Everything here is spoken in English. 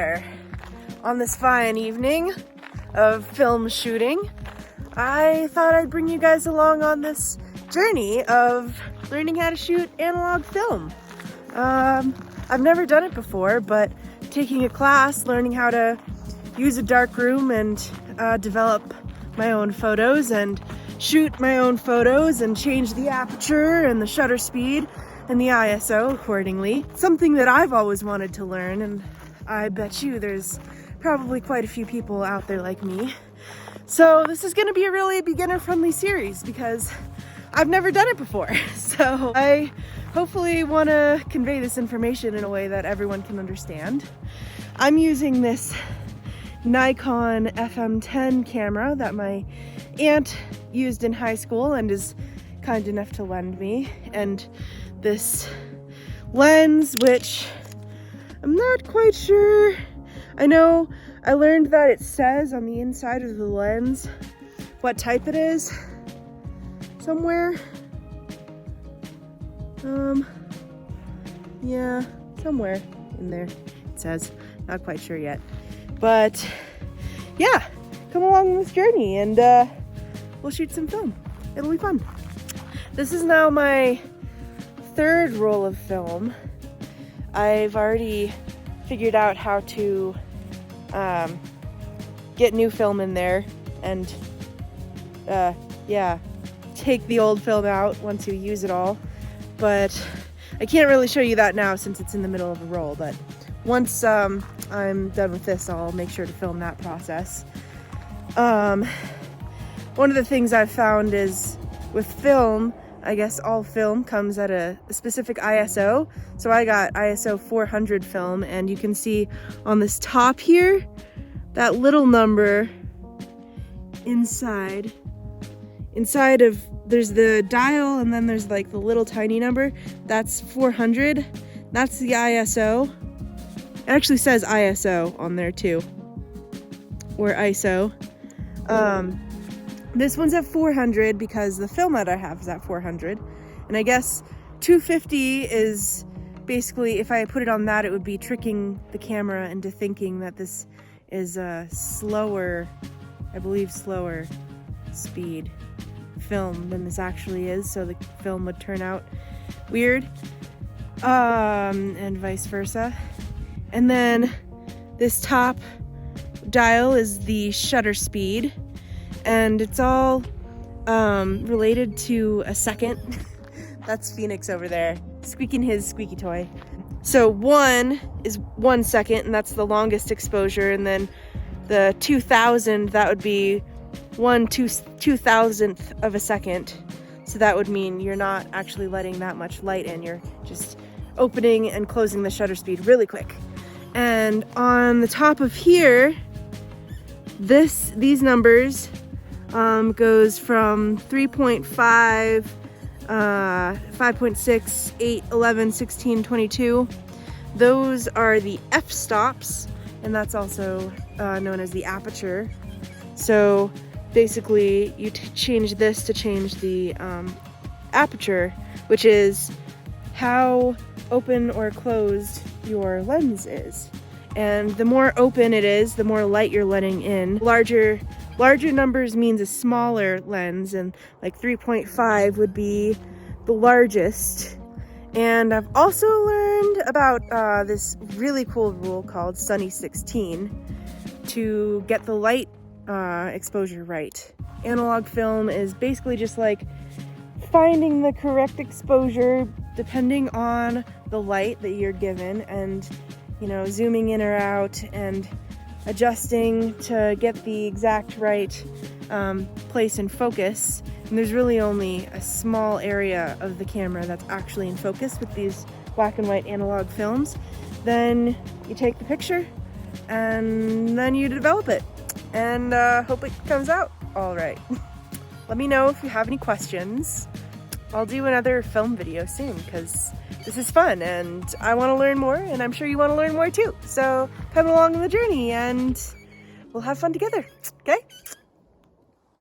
there. On this fine evening of film shooting, I thought I'd bring you guys along on this journey of learning how to shoot analog film. I've never done it before, but taking a class, learning how to use a darkroom and develop my own photos and shoot my own photos and change the aperture and the shutter speed and the ISO accordingly. Something that I've always wanted to learn, and I bet you there's probably quite a few people out there like me. So this is going to be a really beginner-friendly series because I've never done it before. So I hopefully want to convey this information in a way that everyone can understand. I'm using this Nikon FM10 camera that my aunt used in high school and is kind enough to lend me, and this lens, which I'm not quite sure. I know I learned that it says on the inside of the lens what type it is somewhere. Yeah, somewhere in there it says. Not quite sure yet. But yeah, come along on this journey and we'll shoot some film. It'll be fun. This is now my third roll of film. I've already figured out how to get new film in there and yeah, take the old film out once you use it all. But I can't really show you that now since it's in the middle of a roll, but once I'm done with this, I'll make sure to film that process. One of the things I've found is with film, I guess all film comes at a specific ISO. So I got ISO 400 film, and you can see on this top here, that little number inside of, there's the dial and then there's like the little tiny number. That's 400. That's the ISO. It actually says ISO on there too, or ISO. This one's at 400 because the film that I have is at 400. And I guess 250 is basically, if I put it on that, it would be tricking the camera into thinking that this is a slower, I believe slower speed film than this actually is. So the film would turn out weird, and vice versa. And then this top dial is the shutter speed, and it's all related to a second. That's Phoenix over there, squeaking his squeaky toy. So 1 is 1 second, and that's the longest exposure, and then the 2000, that would be 1/2000th of a second. So that would mean you're not actually letting that much light in, you're just opening and closing the shutter speed really quick. And on the top of here, these numbers goes from 3.5, 5.6, 8, 11, 16, 22. Those are the f-stops, and that's also known as the aperture. So basically you change this to change the aperture, which is how open or closed your lens is. And the more open it is, the more light you're letting in. Larger numbers means a smaller lens, and like 3.5 would be the largest. And I've also learned about this really cool rule called Sunny 16 to get the light exposure right. Analog film is basically just like finding the correct exposure depending on the light that you're given, and you know, zooming in or out and adjusting to get the exact right place in focus. And there's really only a small area of the camera that's actually in focus with these black and white analog films. Then you take the picture and then you develop it and hope it comes out all right. Let me know if you have any questions. I'll do another film video soon because this is fun and I want to learn more, and I'm sure you want to learn more too. So come along on the journey and we'll have fun together, okay?